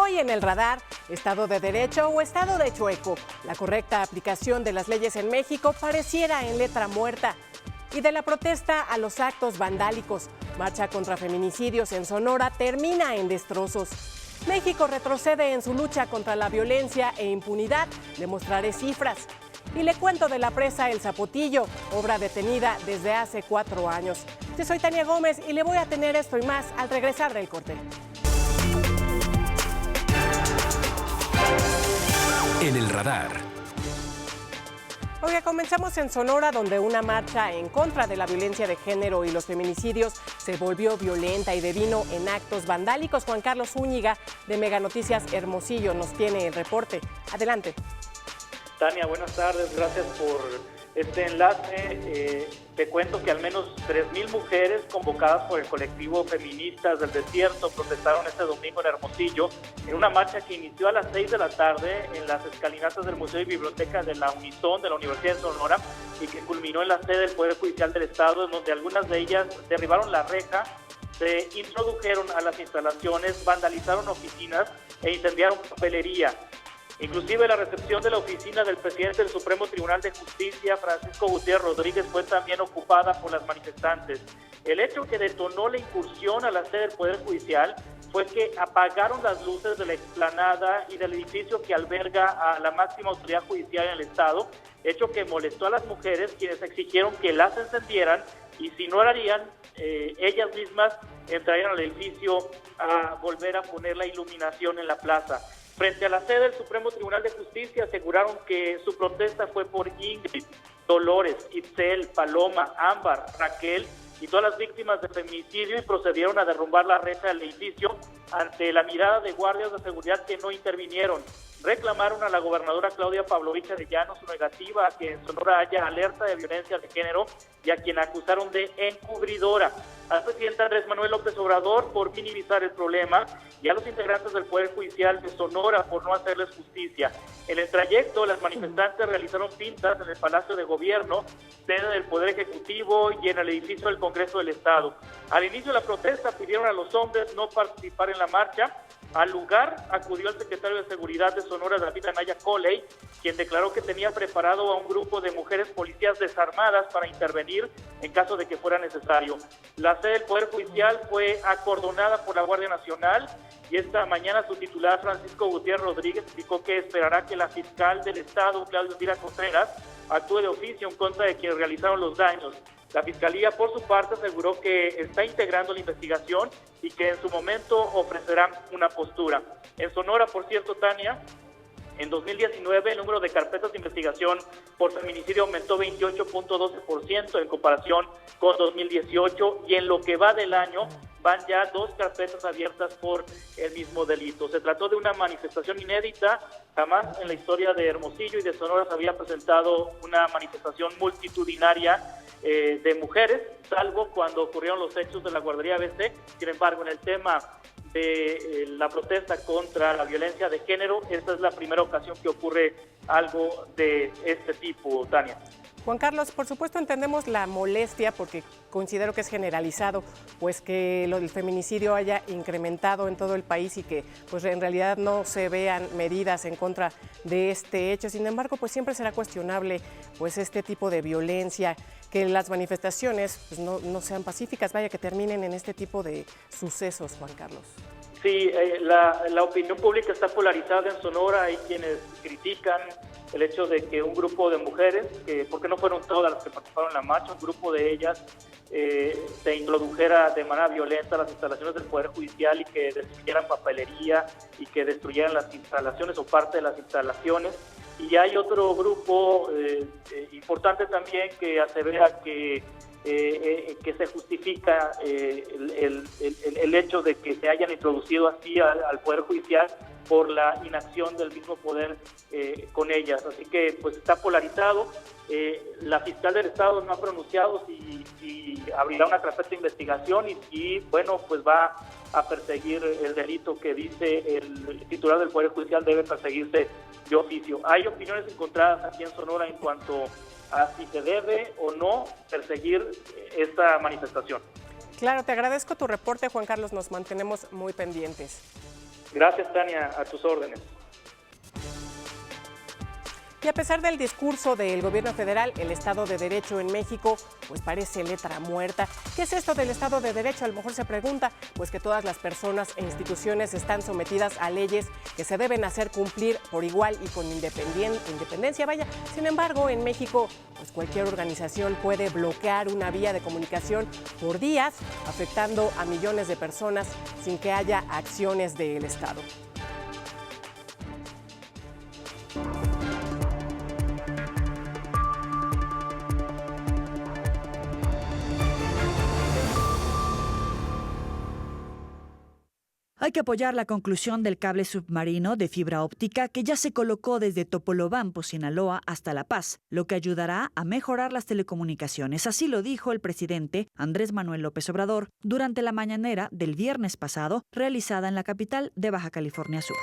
Hoy en el radar, ¿Estado de Derecho o Estado de Chueco? La correcta aplicación de las leyes en México pareciera en letra muerta. Y de la protesta a los actos vandálicos, marcha contra feminicidios en Sonora termina en destrozos. México retrocede en su lucha contra la violencia e impunidad. Le mostraré cifras. Y le cuento de la presa El Zapotillo, obra detenida desde hace 4 años. Yo soy Tania Gómez y le voy a tener esto y más al regresar del corte. En el radar. Oiga, comenzamos en Sonora, donde una marcha en contra de la violencia de género y los feminicidios se volvió violenta y devino en actos vandálicos. Juan Carlos Zúñiga, de Mega Noticias Hermosillo, nos tiene el reporte. Adelante. Tania, buenas tardes, gracias por este enlace. Te cuento que al menos 3,000 mujeres convocadas por el colectivo Feministas del Desierto protestaron este domingo en Hermosillo en una marcha que inició a las 6 de la tarde en las escalinatas del Museo y Biblioteca de la Unison de la Universidad de Sonora y que culminó en la sede del Poder Judicial del Estado, en donde algunas de ellas derribaron la reja, se introdujeron a las instalaciones, vandalizaron oficinas e incendiaron papelería. Inclusive la recepción de la oficina del presidente del Supremo Tribunal de Justicia, Francisco Gutiérrez Rodríguez, fue también ocupada por las manifestantes. El hecho que detonó la incursión a la sede del Poder Judicial fue que apagaron las luces de la explanada y del edificio que alberga a la máxima autoridad judicial en el Estado, hecho que molestó a las mujeres, quienes exigieron que las encendieran y si no lo harían, ellas mismas entrarían al edificio a volver a poner la iluminación en la plaza. Frente a la sede del Supremo Tribunal de Justicia aseguraron que su protesta fue por Ingrid, Dolores, Itzel, Paloma, Ámbar, Raquel y todas las víctimas de feminicidio y procedieron a derrumbar la reja del edificio ante la mirada de guardias de seguridad que no intervinieron. Reclamaron a la gobernadora Claudia Pavlovich Arellano su negativa a que en Sonora haya alerta de violencia de género y a quien acusaron de encubridora. Al presidente Andrés Manuel López Obrador por minimizar el problema y a los integrantes del Poder Judicial de Sonora por no hacerles justicia. En el trayecto, las manifestantes realizaron pintas en el Palacio de Gobierno, sede del Poder Ejecutivo y en el edificio del Congreso del Estado. Al inicio de la protesta pidieron a los hombres no participar en la marcha. Al lugar acudió el secretario de Seguridad de Sonora, David Anaya Coley, quien declaró que tenía preparado a un grupo de mujeres policías desarmadas para intervenir en caso de que fuera necesario. La sede del Poder Judicial fue acordonada por la Guardia Nacional y esta mañana su titular, Francisco Gutiérrez Rodríguez, indicó que esperará que la fiscal del Estado, Claudia Elvira Contreras, actúe de oficio en contra de quienes realizaron los daños. La Fiscalía, por su parte, aseguró que está integrando la investigación y que en su momento ofrecerá una postura. En Sonora, por cierto, Tania, en 2019 el número de carpetas de investigación por feminicidio aumentó 28.12% en comparación con 2018 y en lo que va del año van ya 2 carpetas abiertas por el mismo delito. Se trató de una manifestación inédita, jamás en la historia de Hermosillo y de Sonora se había presentado una manifestación multitudinaria de mujeres, salvo cuando ocurrieron los hechos de la guardería ABC. Sin embargo, en el tema de la protesta contra la violencia de género, esta es la primera ocasión que ocurre algo de este tipo, Tania. Juan Carlos, por supuesto entendemos la molestia porque considero que es generalizado, pues que lo del feminicidio haya incrementado en todo el país y que pues en realidad no se vean medidas en contra de este hecho. Sin embargo, pues siempre será cuestionable pues este tipo de violencia, que las manifestaciones pues, no sean pacíficas, vaya que terminen en este tipo de sucesos, Juan Carlos. Sí, la opinión pública está polarizada en Sonora. Hay quienes critican el hecho de que un grupo de mujeres, porque no fueron todas las que participaron en la marcha, un grupo de ellas se introdujera de manera violenta a las instalaciones del Poder Judicial y que destruyeran papelería y que destruyeran las instalaciones o parte de las instalaciones. Y hay otro grupo importante también que asevera que se justifica el hecho de que se hayan introducido así al Poder Judicial por la inacción del mismo poder con ellas. Así que pues está polarizado. La fiscal del Estado no ha pronunciado si abrirá una carpeta de investigación y bueno, pues va a perseguir el delito que dice el titular del Poder Judicial debe perseguirse de oficio. Hay opiniones encontradas aquí en Sonora en cuanto a si se debe o no perseguir esta manifestación. Claro, te agradezco tu reporte, Juan Carlos, nos mantenemos muy pendientes. Gracias, Tania, a tus órdenes. Y a pesar del discurso del gobierno federal, el Estado de Derecho en México pues parece letra muerta. ¿Qué es esto del Estado de Derecho? A lo mejor se pregunta, pues que todas las personas e instituciones están sometidas a leyes que se deben hacer cumplir por igual y con independencia. Vaya, sin embargo, en México, pues cualquier organización puede bloquear una vía de comunicación por días, afectando a millones de personas sin que haya acciones del Estado. Hay que apoyar la conclusión del cable submarino de fibra óptica que ya se colocó desde Topolobampo, Sinaloa, hasta La Paz, lo que ayudará a mejorar las telecomunicaciones. Así lo dijo el presidente Andrés Manuel López Obrador durante la mañanera del viernes pasado, realizada en la capital de Baja California Sur.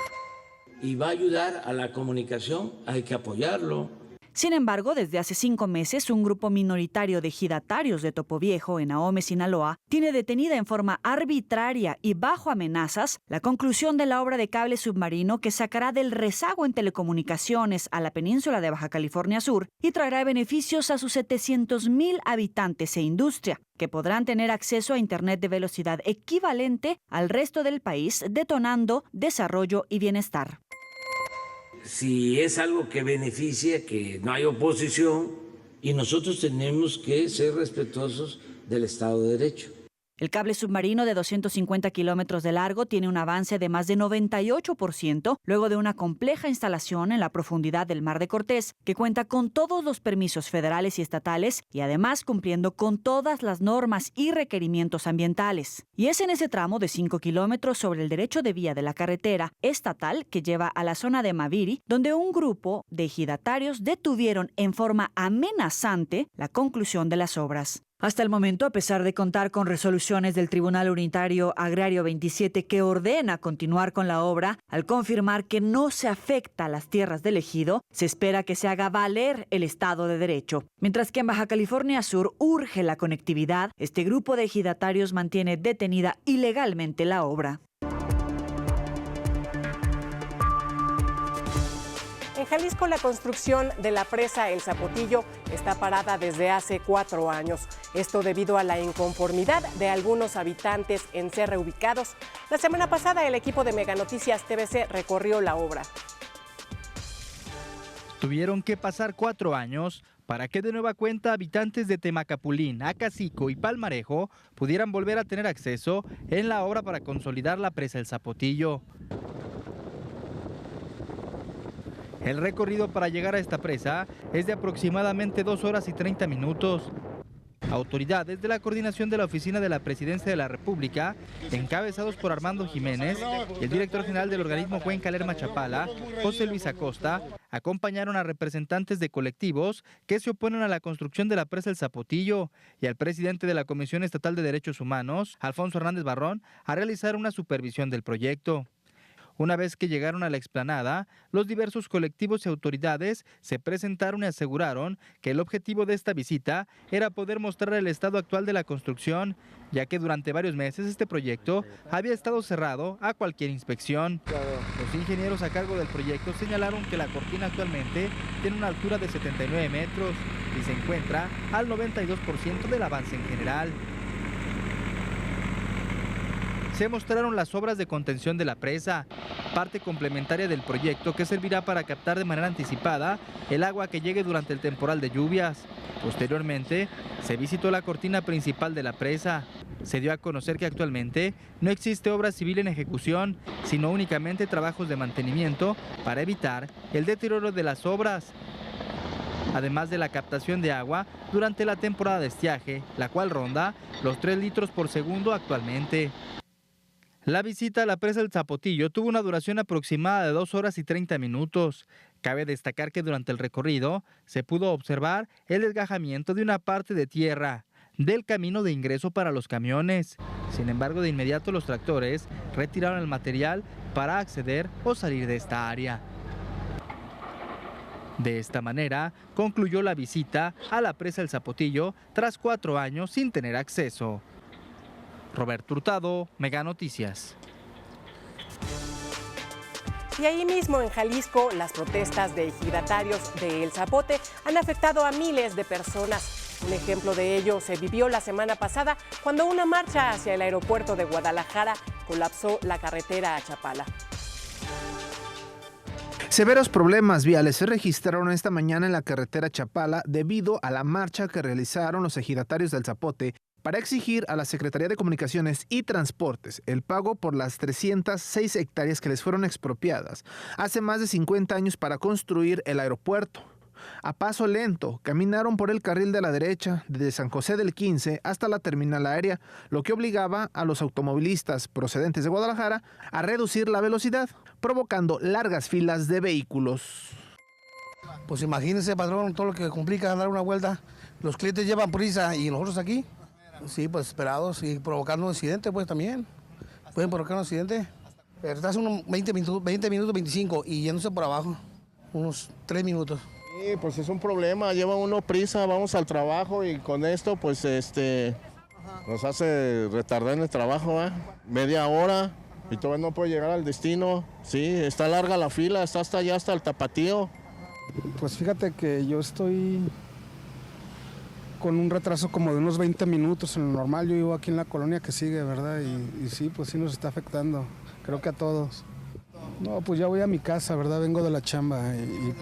Y va a ayudar a la comunicación, hay que apoyarlo. Sin embargo, desde hace 5 meses, un grupo minoritario de ejidatarios de Topo Viejo, en Ahome, Sinaloa, tiene detenida en forma arbitraria y bajo amenazas la conclusión de la obra de cable submarino que sacará del rezago en telecomunicaciones a la península de Baja California Sur y traerá beneficios a sus 700,000 habitantes e industria, que podrán tener acceso a Internet de velocidad equivalente al resto del país, detonando desarrollo y bienestar. Si es algo que beneficia, que no hay oposición, y nosotros tenemos que ser respetuosos del Estado de Derecho. El cable submarino de 250 kilómetros de largo tiene un avance de más de 98% luego de una compleja instalación en la profundidad del Mar de Cortés, que cuenta con todos los permisos federales y estatales y además cumpliendo con todas las normas y requerimientos ambientales. Y es en ese tramo de 5 kilómetros sobre el derecho de vía de la carretera estatal que lleva a la zona de Maviri, donde un grupo de ejidatarios detuvieron en forma amenazante la conclusión de las obras. Hasta el momento, a pesar de contar con resoluciones del Tribunal Unitario Agrario 27 que ordena continuar con la obra, al confirmar que no se afecta a las tierras del ejido, se espera que se haga valer el Estado de Derecho. Mientras que en Baja California Sur urge la conectividad, este grupo de ejidatarios mantiene detenida ilegalmente la obra. En Jalisco, la construcción de la presa El Zapotillo está parada desde hace 4 años. Esto debido a la inconformidad de algunos habitantes en ser reubicados. La semana pasada, el equipo de Meganoticias TVC recorrió la obra. Tuvieron que pasar 4 años para que de nueva cuenta habitantes de Temacapulín, Acacico y Palmarejo pudieran volver a tener acceso en la obra para consolidar la presa El Zapotillo. El recorrido para llegar a esta presa es de aproximadamente 2 horas y 30 minutos. Autoridades de la coordinación de la Oficina de la Presidencia de la República, encabezados por Armando Jiménez, y el director general del organismo Cuenca Lerma Chapala, José Luis Acosta, acompañaron a representantes de colectivos que se oponen a la construcción de la presa El Zapotillo y al presidente de la Comisión Estatal de Derechos Humanos, Alfonso Hernández Barrón, a realizar una supervisión del proyecto. Una vez que llegaron a la explanada, los diversos colectivos y autoridades se presentaron y aseguraron que el objetivo de esta visita era poder mostrar el estado actual de la construcción, ya que durante varios meses este proyecto había estado cerrado a cualquier inspección. Los ingenieros a cargo del proyecto señalaron que la cortina actualmente tiene una altura de 79 metros y se encuentra al 92% del avance en general. Se mostraron las obras de contención de la presa, parte complementaria del proyecto que servirá para captar de manera anticipada el agua que llegue durante el temporal de lluvias. Posteriormente, se visitó la cortina principal de la presa. Se dio a conocer que actualmente no existe obra civil en ejecución, sino únicamente trabajos de mantenimiento para evitar el deterioro de las obras, además de la captación de agua durante la temporada de estiaje, la cual ronda los 3 litros por segundo actualmente. La visita a la presa El Zapotillo tuvo una duración aproximada de 2 horas y 30 minutos. Cabe destacar que durante el recorrido se pudo observar el desgajamiento de una parte de tierra del camino de ingreso para los camiones. Sin embargo, de inmediato los tractores retiraron el material para acceder o salir de esta área. De esta manera, concluyó la visita a la presa El Zapotillo tras 4 años sin tener acceso. Roberto Hurtado, Meganoticias. Y ahí mismo en Jalisco, las protestas de ejidatarios de El Zapote han afectado a miles de personas. Un ejemplo de ello se vivió la semana pasada cuando una marcha hacia el aeropuerto de Guadalajara colapsó la carretera a Chapala. Severos problemas viales se registraron esta mañana en la carretera Chapala debido a la marcha que realizaron los ejidatarios del Zapote para exigir a la Secretaría de Comunicaciones y Transportes el pago por las 306 hectáreas que les fueron expropiadas hace más de 50 años para construir el aeropuerto. A paso lento, caminaron por el carril de la derecha desde San José del 15 hasta la terminal aérea, lo que obligaba a los automovilistas procedentes de Guadalajara a reducir la velocidad, provocando largas filas de vehículos. Pues imagínense, patrón, todo lo que complica dar una vuelta. Los clientes llevan prisa y nosotros aquí, sí, pues esperados y provocando un accidente, pues también. Pueden provocar un accidente. Pero estás unos 20 minutos, 25 y yéndose por abajo, unos 3 minutos. Sí, pues es un problema, lleva uno prisa, vamos al trabajo y con esto pues nos hace retardar en el trabajo, media hora y todavía no puede llegar al destino. Sí, está larga la fila, está hasta allá, hasta el Tapatío. Pues fíjate que yo estoy con un retraso como de unos 20 minutos en lo normal. Yo vivo aquí en la colonia que sigue, ¿verdad? Y sí, pues sí nos está afectando, creo que a todos. No, pues ya voy a mi casa, ¿verdad? Vengo de la chamba y...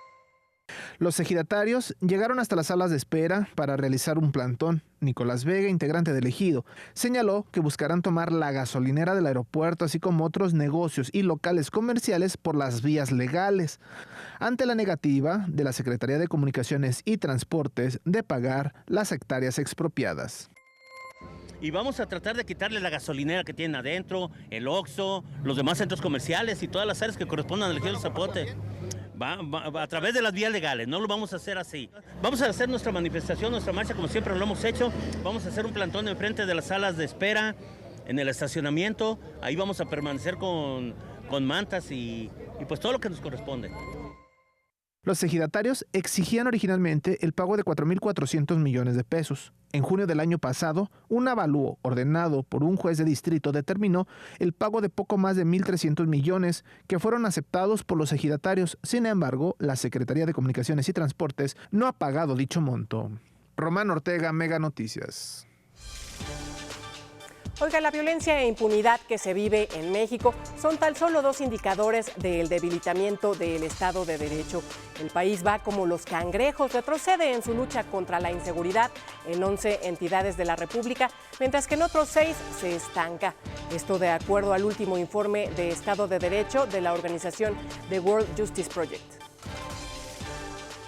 Los ejidatarios llegaron hasta las salas de espera para realizar un plantón. Nicolás Vega, integrante del ejido, señaló que buscarán tomar la gasolinera del aeropuerto, así como otros negocios y locales comerciales por las vías legales, ante la negativa de la Secretaría de Comunicaciones y Transportes de pagar las hectáreas expropiadas. Y vamos a tratar de quitarle la gasolinera que tienen adentro, el Oxxo, los demás centros comerciales y todas las áreas que correspondan al ejido del Zapote. Va a través de las vías legales, no lo vamos a hacer así. Vamos a hacer nuestra manifestación, nuestra marcha como siempre lo hemos hecho. Vamos a hacer un plantón enfrente de las salas de espera, en el estacionamiento. Ahí vamos a permanecer con mantas y pues todo lo que nos corresponde. Los ejidatarios exigían originalmente el pago de 4.400 millones de pesos. En junio del año pasado, un avalúo ordenado por un juez de distrito determinó el pago de poco más de 1.300 millones que fueron aceptados por los ejidatarios. Sin embargo, la Secretaría de Comunicaciones y Transportes no ha pagado dicho monto. Román Ortega, Mega Noticias. Oiga, la violencia e impunidad que se vive en México son tan solo dos indicadores del debilitamiento del Estado de Derecho. El país va como los cangrejos, retrocede en su lucha contra la inseguridad en 11 entidades de la República, mientras que en otros 6 se estanca. Esto de acuerdo al último informe de Estado de Derecho de la organización The World Justice Project.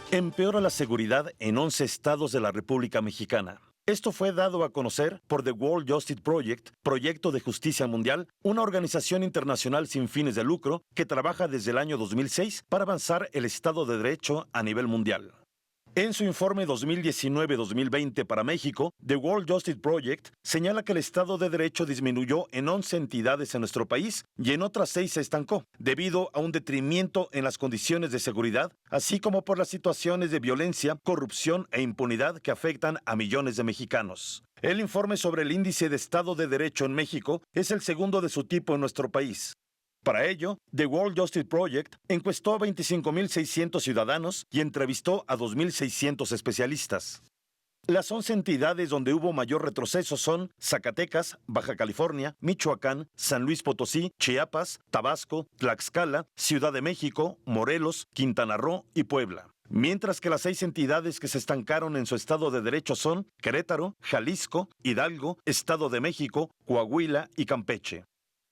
Empeora la seguridad en 11 estados de la República Mexicana. Esto fue dado a conocer por The World Justice Project, Proyecto de Justicia Mundial, una organización internacional sin fines de lucro que trabaja desde el año 2006 para avanzar el Estado de Derecho a nivel mundial. En su informe 2019-2020 para México, The World Justice Project señala que el Estado de Derecho disminuyó en 11 entidades en nuestro país y en otras 6 se estancó, debido a un detrimento en las condiciones de seguridad, así como por las situaciones de violencia, corrupción e impunidad que afectan a millones de mexicanos. El informe sobre el índice de Estado de Derecho en México es el segundo de su tipo en nuestro país. Para ello, The World Justice Project encuestó a 25.600 ciudadanos y entrevistó a 2.600 especialistas. Las 11 entidades donde hubo mayor retroceso son Zacatecas, Baja California, Michoacán, San Luis Potosí, Chiapas, Tabasco, Tlaxcala, Ciudad de México, Morelos, Quintana Roo y Puebla. Mientras que las 6 entidades que se estancaron en su Estado de Derecho son Querétaro, Jalisco, Hidalgo, Estado de México, Coahuila y Campeche.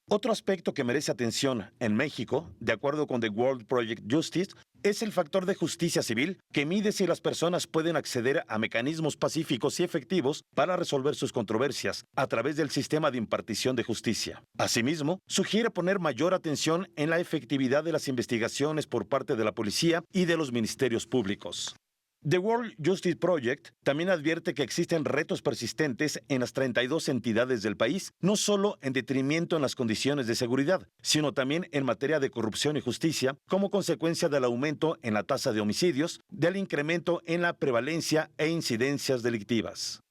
Otro aspecto que merece atención en México, de acuerdo con The World Project Justice, es el factor de justicia civil que mide si las personas pueden acceder a mecanismos pacíficos y efectivos para resolver sus controversias a través del sistema de impartición de justicia. Asimismo, sugiere poner mayor atención en la efectividad de las investigaciones por parte de la policía y de los ministerios públicos. The World Justice Project también advierte que existen retos persistentes en las 32 entidades del país, no solo en detrimento en las condiciones de seguridad, sino también en materia de corrupción y justicia, como consecuencia del aumento en la tasa de homicidios, del incremento en la prevalencia e incidencias delictivas.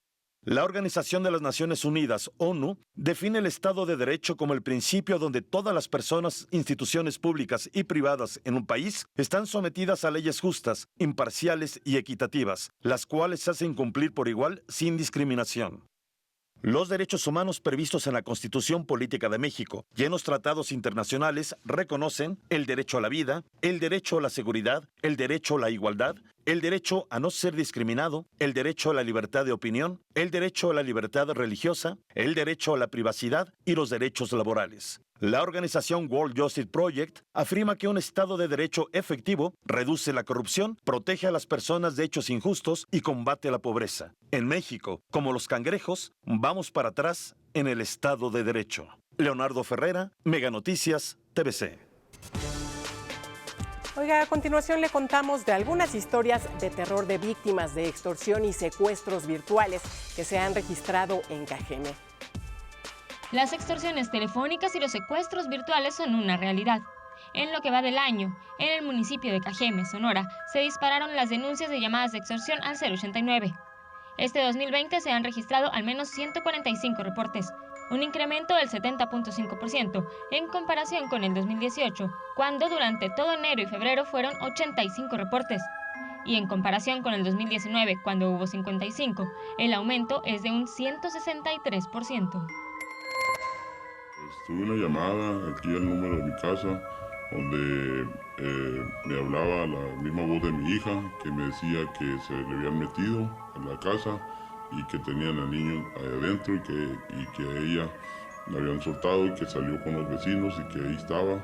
La Organización de las Naciones Unidas, ONU, define el Estado de Derecho como el principio donde todas las personas, instituciones públicas y privadas en un país están sometidas a leyes justas, imparciales y equitativas, las cuales se hacen cumplir por igual sin discriminación. Los derechos humanos previstos en la Constitución Política de México y en los tratados internacionales reconocen el derecho a la vida, el derecho a la seguridad, el derecho a la igualdad, el derecho a no ser discriminado, el derecho a la libertad de opinión, el derecho a la libertad religiosa, el derecho a la privacidad y los derechos laborales. La organización World Justice Project afirma que un Estado de Derecho efectivo reduce la corrupción, protege a las personas de hechos injustos y combate la pobreza. En México, como los cangrejos, vamos para atrás en el Estado de Derecho. Leonardo Ferrera, Mega Noticias, TVC. Oiga, a continuación le contamos de algunas historias de terror de víctimas de extorsión y secuestros virtuales que se han registrado en Cajeme. Las extorsiones telefónicas y los secuestros virtuales son una realidad. En lo que va del año, en el municipio de Cajeme, Sonora, se dispararon las denuncias de llamadas de extorsión al 089. Este 2020 se han registrado al menos 145 reportes, un incremento del 70.5% en comparación con el 2018, cuando durante todo enero y febrero fueron 85 reportes. Y en comparación con el 2019, cuando hubo 55, el aumento es de un 163%. Tuve una llamada aquí al número de mi casa donde me hablaba la misma voz de mi hija que me decía que se le habían metido a la casa y que tenían al niño ahí adentro y que a ella la habían soltado y que salió con los vecinos y que ahí estaba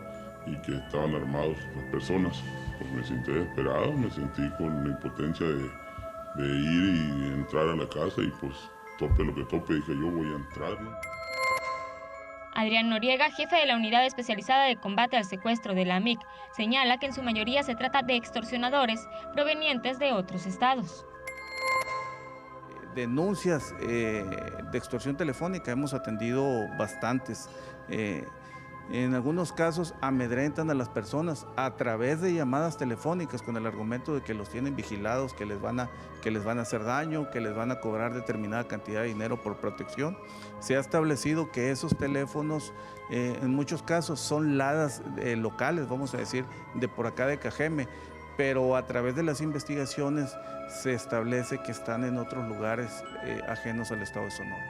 y que estaban armados las personas. Pues me sentí desesperado, me sentí con la impotencia de ir y entrar a la casa y pues tope lo que tope, dije yo voy a entrar, ¿no? Adrián Noriega, jefe de la Unidad Especializada de Combate al Secuestro de la AMIC, señala que en su mayoría se trata de extorsionadores provenientes de otros estados. Denuncias de extorsión telefónica hemos atendido bastantes. En algunos casos amedrentan a las personas a través de llamadas telefónicas con el argumento de que los tienen vigilados, que les van a hacer daño, que les van a cobrar determinada cantidad de dinero por protección. Se ha establecido que esos teléfonos en muchos casos son ladas locales, vamos a decir, de por acá de Cajeme, pero a través de las investigaciones se establece que están en otros lugares ajenos al estado de Sonora.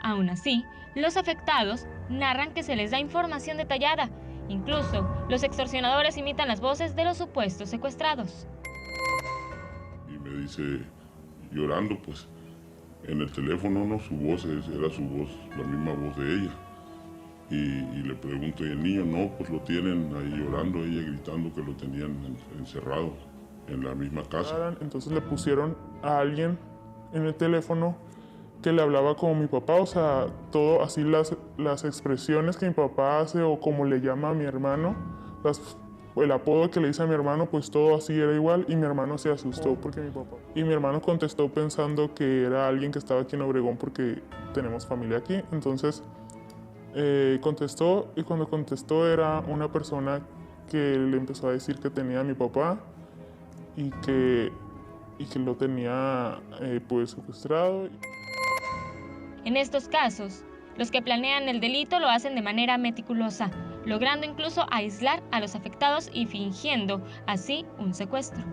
Aún así, los afectados narran que se les da información detallada. Incluso, los extorsionadores imitan las voces de los supuestos secuestrados. Y me dice, llorando, pues, en el teléfono, ¿no? Su voz era su voz, la misma voz de ella. Y le pregunto, ¿y el niño? No, pues lo tienen ahí llorando, ella gritando que lo tenían encerrado en la misma casa. Entonces le pusieron a alguien en el teléfono que le hablaba como mi papá, o sea, todo así las expresiones que mi papá hace o como le llama a mi hermano, el apodo que le dice a mi hermano, pues todo así era igual y mi hermano se asustó porque mi hermano contestó pensando que era alguien que estaba aquí en Obregón porque tenemos familia aquí, entonces contestó y cuando contestó era una persona que le empezó a decir que tenía a mi papá y que lo tenía pues secuestrado. En estos casos, los que planean el delito lo hacen de manera meticulosa, logrando incluso aislar a los afectados y fingiendo así un secuestro.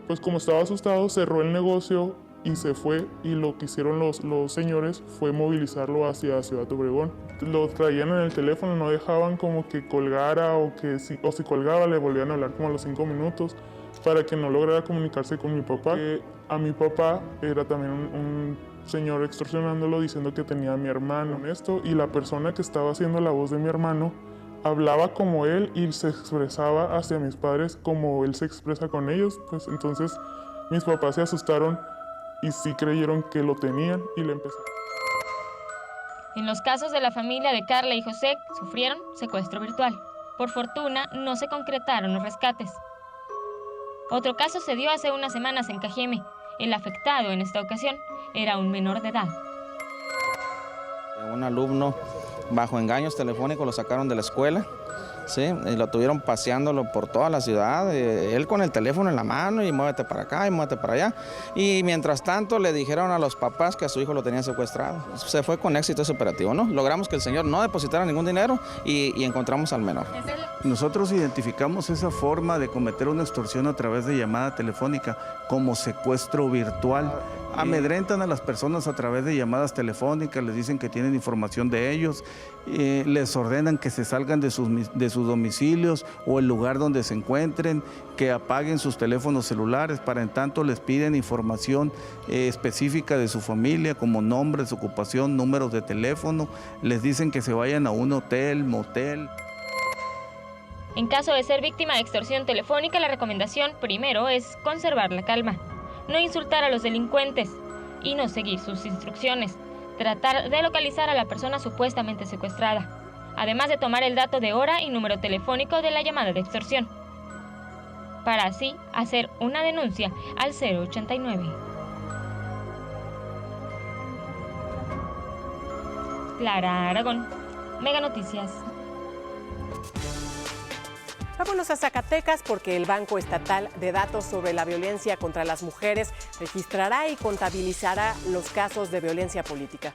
Pues como estaba asustado, cerró el negocio y se fue, y lo que hicieron los señores fue movilizarlo hacia Ciudad Obregón. Lo traían en el teléfono, no dejaban como que colgara o si colgaba le volvían a hablar como a los 5 minutos para que no lograra comunicarse con mi papá. A mi papá era también un señor extorsionándolo diciendo que tenía a mi hermano en esto, y la persona que estaba haciendo la voz de mi hermano hablaba como él y se expresaba hacia mis padres como él se expresa con ellos, pues entonces mis papás se asustaron y sí creyeron que lo tenían y le empezaron. En los casos de la familia de Carla y José sufrieron secuestro virtual. Por fortuna no se concretaron los rescates. Otro caso se dio hace unas semanas en Cajeme. El afectado en esta ocasión era un menor de edad. Un alumno bajo engaños telefónicos lo sacaron de la escuela. Sí, y lo tuvieron paseándolo por toda la ciudad, él con el teléfono en la mano y muévete para acá y muévete para allá. Y mientras tanto le dijeron a los papás que a su hijo lo tenían secuestrado. Se fue con éxito ese operativo, ¿no? Logramos que el señor no depositara ningún dinero y encontramos al menor. Nosotros identificamos esa forma de cometer una extorsión a través de llamada telefónica como secuestro virtual. Amedrentan a las personas a través de llamadas telefónicas, les dicen que tienen información de ellos, les ordenan que se salgan de sus domicilios o el lugar donde se encuentren, que apaguen sus teléfonos celulares, para en tanto les piden información específica de su familia, como nombres, ocupación, números de teléfono, les dicen que se vayan a un hotel, motel. En caso de ser víctima de extorsión telefónica, la recomendación primero es conservar la calma. No insultar a los delincuentes y no seguir sus instrucciones. Tratar de localizar a la persona supuestamente secuestrada, además de tomar el dato de hora y número telefónico de la llamada de extorsión, para así hacer una denuncia al 089. Clara Aragón, Mega Noticias. Vámonos a Zacatecas porque el Banco Estatal de Datos sobre la Violencia contra las Mujeres registrará y contabilizará los casos de violencia política.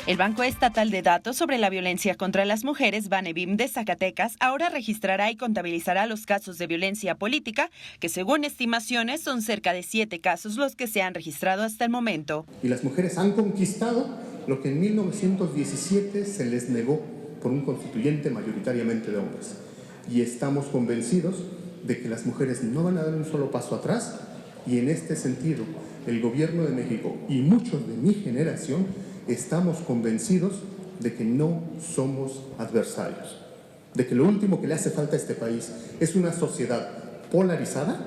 El Banco Estatal de Datos sobre la Violencia contra las Mujeres, Banebim de Zacatecas, ahora registrará y contabilizará los casos de violencia política, que según estimaciones son cerca de 7 casos los que se han registrado hasta el momento. Y las mujeres han conquistado lo que en 1917 se les negó por un constituyente mayoritariamente de hombres. Y estamos convencidos de que las mujeres no van a dar un solo paso atrás, y en este sentido el Gobierno de México y muchos de mi generación estamos convencidos de que no somos adversarios, de que lo último que le hace falta a este país es una sociedad polarizada,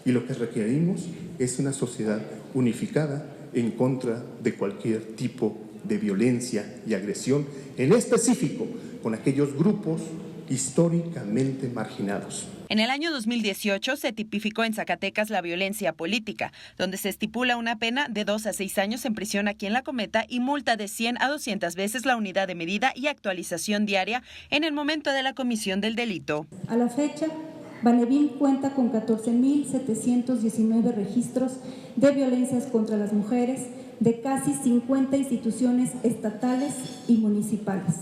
y lo que requerimos es una sociedad unificada en contra de cualquier tipo de violencia y agresión, en específico con aquellos grupos históricamente marginados. En el año 2018 se tipificó en Zacatecas la violencia política, donde se estipula una pena de 2 a 6 años en prisión a quien la cometa y multa de 100 a 200 veces la unidad de medida y actualización diaria en el momento de la comisión del delito. A la fecha, Banebim cuenta con 14.719 registros de violencias contra las mujeres de casi 50 instituciones estatales y municipales.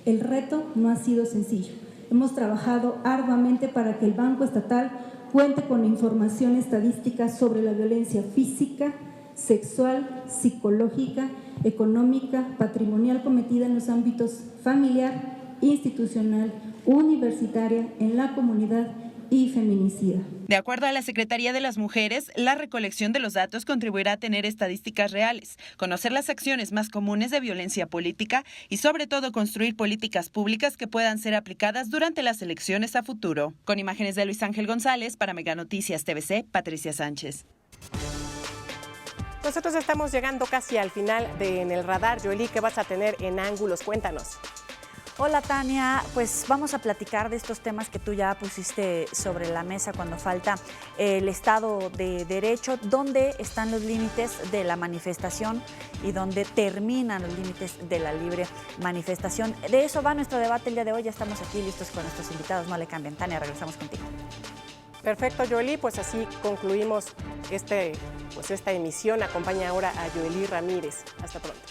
El reto no ha sido sencillo. Hemos trabajado arduamente para que el Banco Estatal cuente con información estadística sobre la violencia física, sexual, psicológica, económica, patrimonial cometida en los ámbitos familiar, institucional, universitaria, en la comunidad y feminicida. De acuerdo a la Secretaría de las Mujeres, la recolección de los datos contribuirá a tener estadísticas reales, conocer las acciones más comunes de violencia política y sobre todo construir políticas públicas que puedan ser aplicadas durante las elecciones a futuro. Con imágenes de Luis Ángel González, para Mega Noticias TVC, Patricia Sánchez. Nosotros estamos llegando casi al final de En el Radar. Joely, ¿qué vas a tener en ángulos? Cuéntanos. Hola Tania, pues vamos a platicar de estos temas que tú ya pusiste sobre la mesa cuando falta el Estado de Derecho, dónde están los límites de la manifestación y dónde terminan los límites de la libre manifestación. De eso va nuestro debate el día de hoy, ya estamos aquí listos con nuestros invitados, no le cambien. Tania, regresamos contigo. Perfecto, Joely, pues así concluimos esta emisión. Acompaña ahora a Joely Ramírez. Hasta pronto.